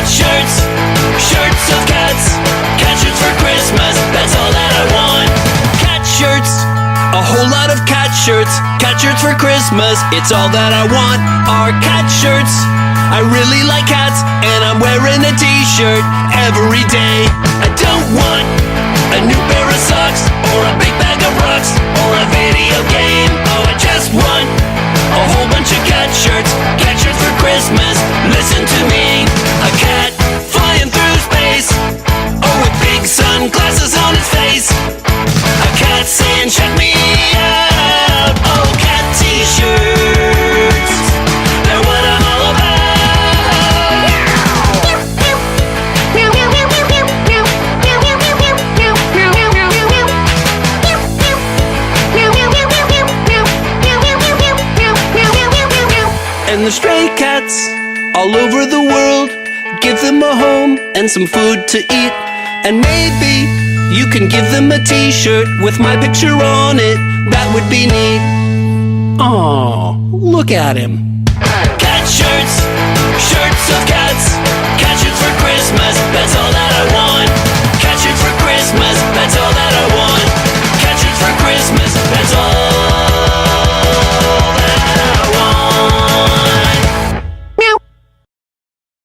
shirts, shirts of cats, cat shirts for Christmas, that's all that I want. Cat shirts, a whole lot of cat shirts for Christmas, it's all that I want. Are cat shirts, I really like cats, and I'm wearing a t-shirt every day. I don't want a new pair of socks, or a big bag of rocks, or a video game. Oh, I just want a whole bunch of cat shirts for Christmas. Listen to me, a cat flying through space, oh, with big sunglasses on his face. A cat saying, check me out. Oh, cat t-shirts, they're what I'm all about. And the stray cats all over the world, give them a home and some food to eat. And maybe you can give them a t-shirt with my picture on it, that would be neat. Aw, look at him. Cat shirts,